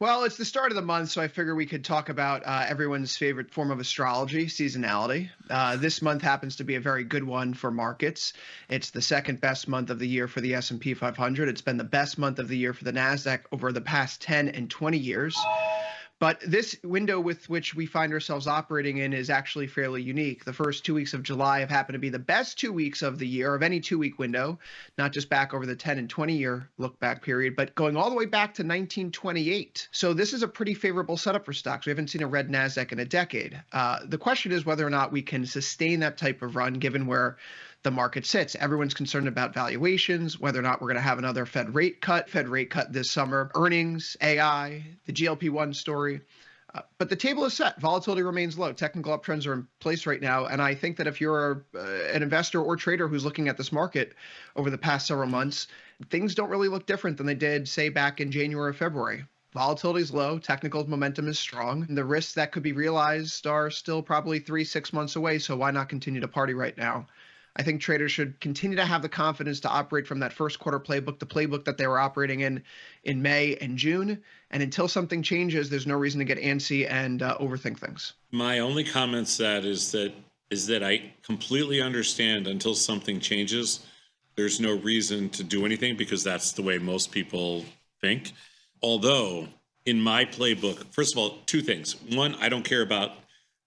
Well, it's the start of the month, so I figure we could talk about everyone's favorite form of astrology, seasonality. This month happens to be a very good one for markets. It's the second best month of the year for the S&P 500. It's been the best month of the year for the NASDAQ over the past 10 and 20 years. But this window with which we find ourselves operating in is actually fairly unique. The first 2 weeks of July have happened to be the best 2 weeks of the year, of any 2 week window, not just back over the 10 and 20-year look back period, but going all the way back to 1928. So this is a pretty favorable setup for stocks. We haven't seen a red NASDAQ in a decade. The question is whether or not we can sustain that type of run given where the market sits. Everyone's concerned about valuations, whether or not we're going to have another Fed rate cut this summer, earnings, AI, the GLP-1 story. But the table is set. Volatility remains low. Technical uptrends are in place right now. And I think that if you're an investor or trader who's looking at this market over the past several months, things don't really look different than they did, say, back in January or February. Volatility is low. Technical momentum is strong. And the risks that could be realized are still probably 3-6 months away. So why not continue to party right now? I think traders should continue to have the confidence to operate from that first quarter playbook, the playbook that they were operating in May and June. And until something changes, there's no reason to get antsy and overthink things. My only comments is that I completely understand until something changes, there's no reason to do anything because that's the way most people think. Although in my playbook, first of all, two things. One, I don't care about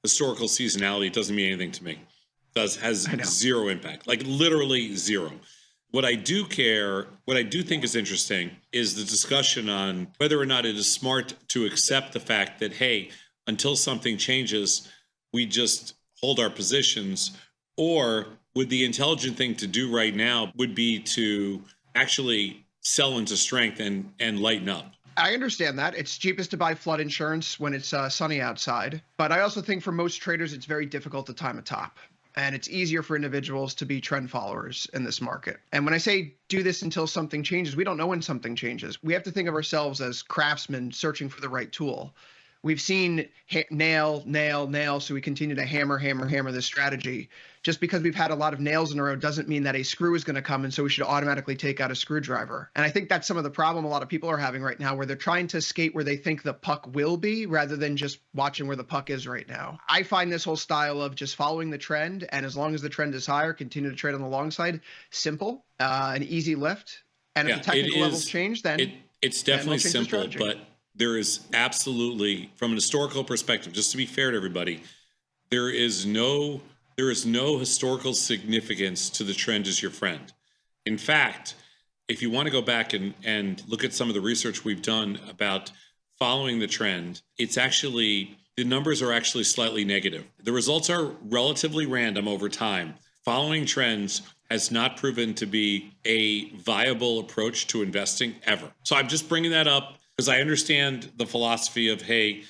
historical seasonality. It doesn't mean anything to me. Has zero impact, like literally zero. What I do think is interesting is the discussion on whether or not it is smart to accept the fact that, hey, until something changes, we just hold our positions, or would the intelligent thing to do right now would be to actually sell into strength and lighten up. I understand that. It's cheapest to buy flood insurance when it's sunny outside. But I also think for most traders, it's very difficult to time a top. And it's easier for individuals to be trend followers in this market. And when I say do this until something changes, we don't know when something changes. We have to think of ourselves as craftsmen searching for the right tool. We've seen nail, so we continue to hammer this strategy. Just because we've had a lot of nails in a row doesn't mean that a screw is going to come, and so we should automatically take out a screwdriver. And I think that's some of the problem a lot of people are having right now, where they're trying to skate where they think the puck will be rather than just watching where the puck is right now. I find this whole style of just following the trend, and as long as the trend is higher, continue to trade on the long side, simple, an easy lift. And if the technical levels change, then it's definitely simple, but there is absolutely, from an historical perspective, just to be fair to everybody, there is no historical significance to the trend as your friend. In fact, if you want to go back and look at some of the research we've done about following the trend, the numbers are actually slightly negative. The results are relatively random over time. Following trends has not proven to be a viable approach to investing ever. So I'm just bringing that up because I understand the philosophy of, hey,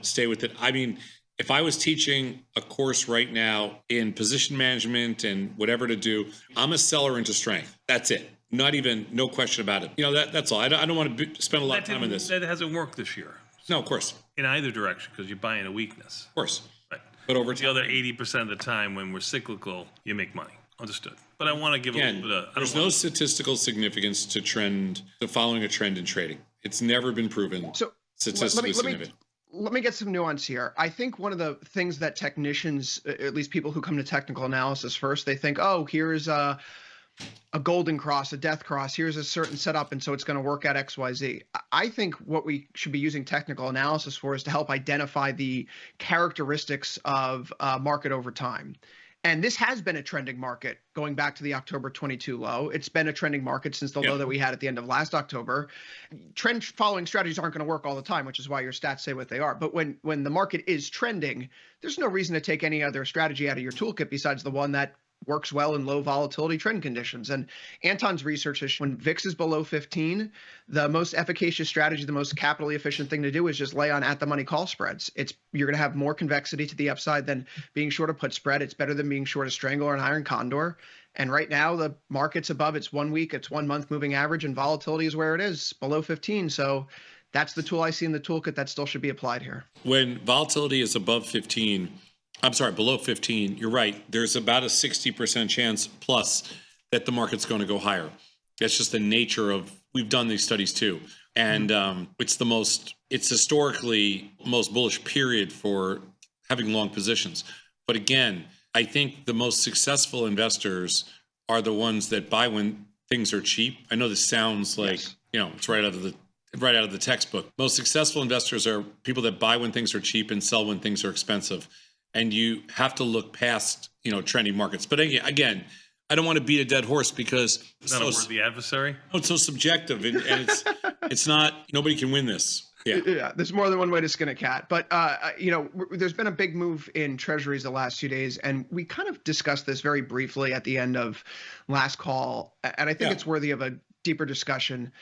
stay with it. I mean, if I was teaching a course right now in position management and whatever to do, I'm a seller into strength. That's it. No question about it. That's all. I don't want to spend a lot of time on this. That hasn't worked this year. No, of course. In either direction, because you're buying a weakness. Of course. Right. But over the other 80% of the time when we're cyclical, you make money. Understood. But I want to give a little bit of... There's no statistical significance to following a trend in trading. It's never been proven statistically significant. Let me get some nuance here. I think one of the things that technicians, at least people who come to technical analysis first, they think, oh, here's a golden cross, a death cross, here's a certain setup, and so it's going to work out XYZ. I think what we should be using technical analysis for is to help identify the characteristics of market over time. And this has been a trending market going back to the October 22 low. It's been a trending market since the low that we had at the end of last October. Trend following strategies aren't going to work all the time, which is why your stats say what they are. But when the market is trending, there's no reason to take any other strategy out of your toolkit besides the one that works well in low volatility trend conditions. And Anton's research is when VIX is below 15, the most efficacious strategy, the most capitally efficient thing to do is just lay on at the money call spreads. You're going to have more convexity to the upside than being short a put spread. It's better than being short a strangle or an iron condor. And right now the market's above its 1 week, its 1 month moving average, and volatility is where it is, below 15. So that's the tool I see in the toolkit that still should be applied here. When volatility is below 15, you're right. There's about a 60% chance plus that the market's going to go higher. That's just the nature of, we've done these studies too. And it's historically most bullish period for having long positions. But again, I think the most successful investors are the ones that buy when things are cheap. I know this sounds like, it's right out of the textbook. Most successful investors are people that buy when things are cheap and sell when things are expensive. And you have to look past, trending markets. But again, I don't want to beat a dead horse because it's not a worthy adversary. No, it's so subjective, and it's not. Nobody can win this. Yeah, there's more than one way to skin a cat. But there's been a big move in treasuries the last few days, and we kind of discussed this very briefly at the end of last call, and I think it's worthy of a deeper discussion.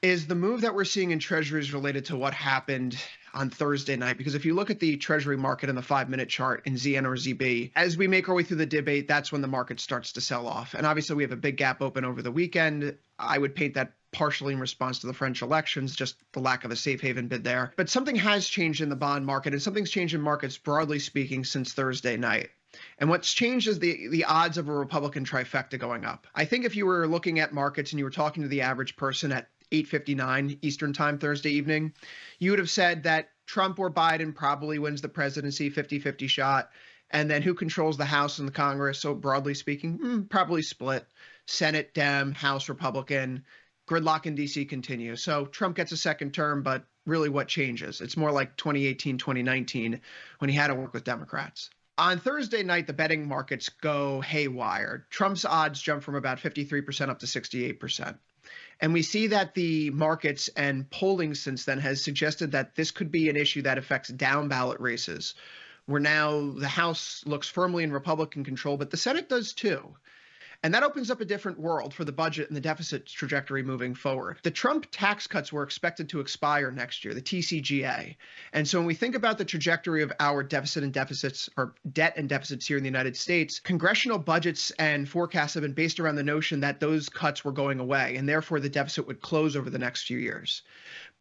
Is the move that we're seeing in treasuries related to what happened on Thursday night? Because if you look at the treasury market in the 5-minute chart in ZN or ZB, as we make our way through the debate, that's when the market starts to sell off. And obviously we have a big gap open over the weekend. I would paint that partially in response to the French elections, just the lack of a safe haven bid there. But something has changed in the bond market, and something's changed in markets broadly speaking since Thursday night. And what's changed is the odds of a Republican trifecta going up. I think if you were looking at markets and you were talking to the average person at 8:59 Eastern time Thursday evening, you would have said that Trump or Biden probably wins the presidency, 50-50 shot. And then who controls the House and the Congress? So broadly speaking, probably split. Senate Dem, House Republican, gridlock in DC continues. So Trump gets a second term, but really what changes? It's more like 2018, 2019 when he had to work with Democrats. On Thursday night, the betting markets go haywire. Trump's odds jump from about 53% up to 68%. And we see that the markets and polling since then has suggested that this could be an issue that affects down ballot races, where now the House looks firmly in Republican control, but the Senate does too. And that opens up a different world for the budget and the deficit trajectory moving forward. The Trump tax cuts were expected to expire next year, the TCJA. And so when we think about the trajectory of our deficit and deficits, or debt and deficits here in the United States, congressional budgets and forecasts have been based around the notion that those cuts were going away, and therefore the deficit would close over the next few years.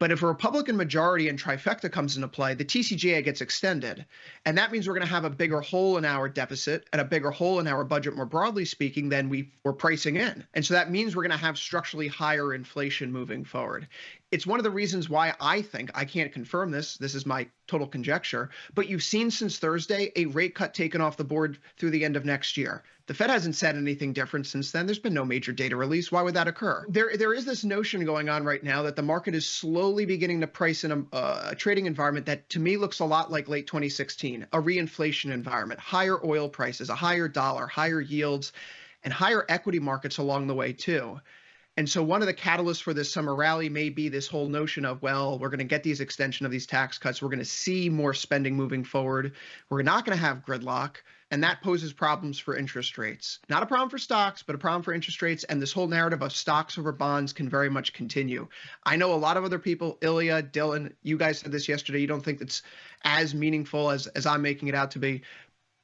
But if a Republican majority and trifecta comes into play, the TCJA gets extended. And that means we're going to have a bigger hole in our deficit and a bigger hole in our budget, more broadly speaking, than we were pricing in. And so that means we're going to have structurally higher inflation moving forward. It's one of the reasons why I think, I can't confirm this is my total conjecture, but you've seen since Thursday a rate cut taken off the board through the end of next year. The Fed hasn't said anything different since then. There's been no major data release. Why would that occur? There is this notion going on right now that the market is slowly beginning to price in a trading environment that to me looks a lot like late 2016, a reinflation environment, higher oil prices, a higher dollar, higher yields, and higher equity markets along the way too. And so one of the catalysts for this summer rally may be this whole notion of, well, we're going to get these extension of these tax cuts. We're going to see more spending moving forward. We're not going to have gridlock. And that poses problems for interest rates. Not a problem for stocks, but a problem for interest rates. And this whole narrative of stocks over bonds can very much continue. I know a lot of other people, Ilya, Dylan, you guys said this yesterday. You don't think it's as meaningful as I'm making it out to be.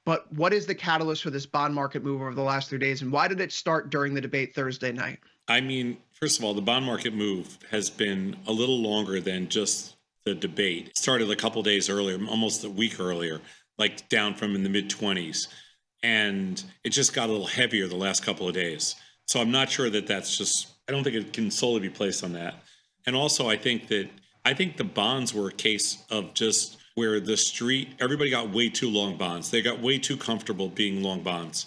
But what is the catalyst for this bond market move over the last 3 days? And why did it start during the debate Thursday night? I mean, first of all, the bond market move has been a little longer than just the debate. It started a couple days earlier, almost a week earlier, like down from in the mid-20s. And it just got a little heavier the last couple of days. So I'm not sure that that's just, I don't think it can solely be placed on that. And also, I think the bonds were a case of just where the street, everybody got way too long bonds. They got way too comfortable being long bonds.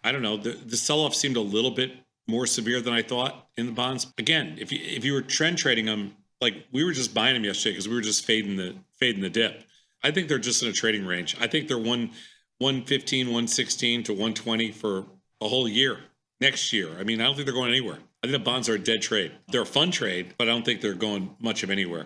I don't know, the sell-off seemed a little bit more severe than I thought in the bonds. Again, if you were trend trading them, like we were just buying them yesterday because we were just fading the dip. I think they're just in a trading range. I think they're 115, 116 to 120 for a whole year. Next year, I mean, I don't think they're going anywhere. I think the bonds are a dead trade. They're a fun trade, but I don't think they're going much of anywhere.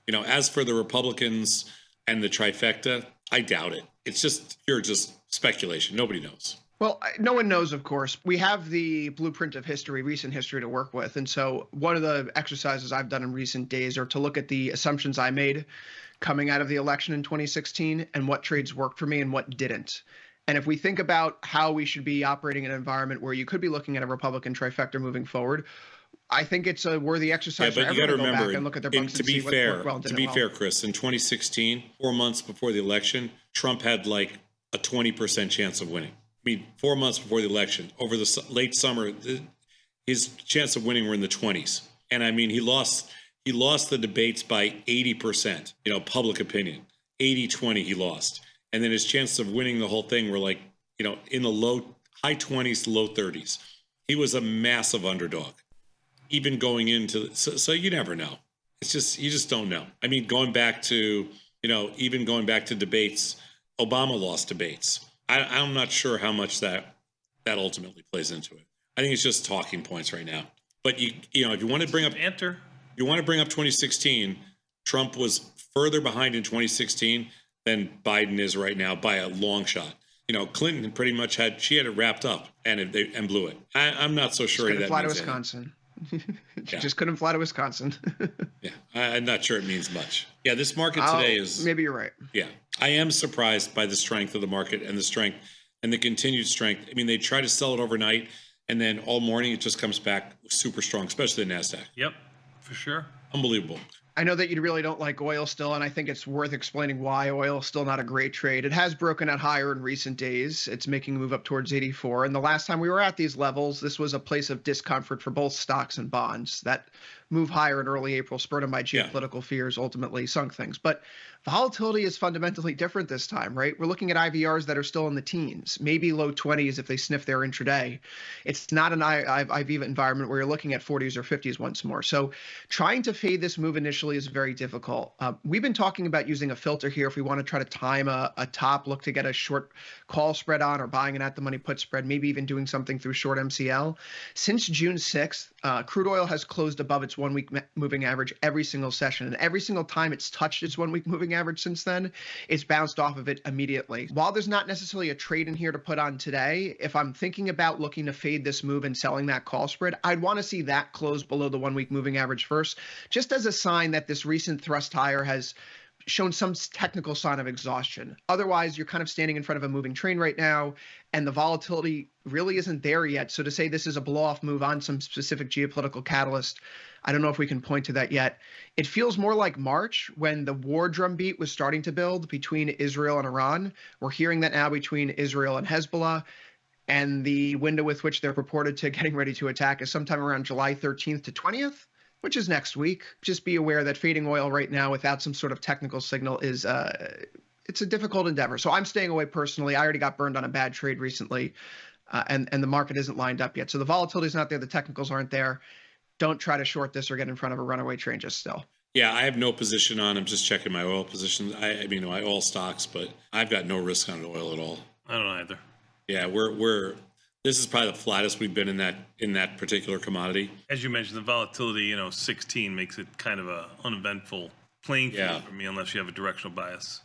You know, as for the Republicans and the trifecta, I doubt it. It's just pure speculation. Nobody knows. Well, no one knows, of course. We have the blueprint of history, recent history to work with. And so one of the exercises I've done in recent days are to look at the assumptions I made coming out of the election in 2016 and what trades worked for me and what didn't. And if we think about how we should be operating in an environment where you could be looking at a Republican trifecta moving forward, I think it's a worthy exercise for everyone to go back and look at their books and see what worked well and didn't well. To be fair, Chris, in 2016, 4 months before the election, Trump had like a 20% chance of winning. I mean, 4 months before the election, over the late summer, his chance of winning were in the 20s. And I mean, he lost He lost the debates by 80%, public opinion. 80-20 he lost. And then his chances of winning the whole thing were like, in the high 20s to low 30s. He was a massive underdog, even going into, so you never know. It's just, you just don't know. I mean, going back to, even going back to debates, Obama lost debates. I'm not sure how much that ultimately plays into it. I think it's just talking points right now. But if you want to bring up enter, you want to bring up 2016, Trump was further behind in 2016 than Biden is right now by a long shot. Clinton pretty much had it wrapped up and blew it. I'm not so sure that fly to means Wisconsin. Yeah. Just couldn't fly to Wisconsin. Yeah, I'm not sure it means much. Yeah, this market today is... Maybe you're right. Yeah, I am surprised by the strength of the market and the strength and the continued strength. I mean, they try to sell it overnight, and then all morning it just comes back super strong, especially the NASDAQ. Yep, for sure. Unbelievable. I know that you really don't like oil still, and I think it's worth explaining why oil is still not a great trade. It has broken out higher in recent days. It's making a move up towards 84. And the last time we were at these levels, this was a place of discomfort for both stocks and bonds. That move higher in early April, spurred on by geopolitical fears, ultimately sunk things. But volatility is fundamentally different this time, right? We're looking at IVRs that are still in the teens, maybe low 20s if they sniff their intraday. It's not an IVA environment where you're looking at 40s or 50s once more. So trying to fade this move initially is very difficult. We've been talking about using a filter here if we want to try to time a top, look to get a short call spread on, or buying an at-the-money put spread, maybe even doing something through short MCL. Since June 6th, crude oil has closed above its one-week moving average every single session. And every single time it's touched its one-week moving average since then, it's bounced off of it immediately. While there's not necessarily a trade in here to put on today, if I'm thinking about looking to fade this move and selling that call spread, I'd want to see that close below the one-week moving average first, just as a sign that this recent thrust higher has shown some technical sign of exhaustion. Otherwise, you're kind of standing in front of a moving train right now, and the volatility really isn't there yet. So to say this is a blow-off move on some specific geopolitical catalyst, I don't know if we can point to that yet. It feels more like March when the war drumbeat was starting to build between Israel and Iran. We're hearing that now between Israel and Hezbollah, and the window with which they're purported to getting ready to attack is sometime around July 13th to 20th. Which is next week. Just be aware that fading oil right now without some sort of technical signal is it's a difficult endeavor. So I'm staying away personally. I already got burned on a bad trade recently, and the market isn't lined up yet. So the volatility is not there. The technicals aren't there. Don't try to short this or get in front of a runaway train just still. Yeah, I have no position on. I'm just checking my oil positions. I mean, my oil stocks, but I've got no risk on oil at all. I don't either. Yeah, this is probably the flattest we've been in that particular commodity. As you mentioned, the volatility, 16 makes it kind of a uneventful playing field for me unless you have a directional bias.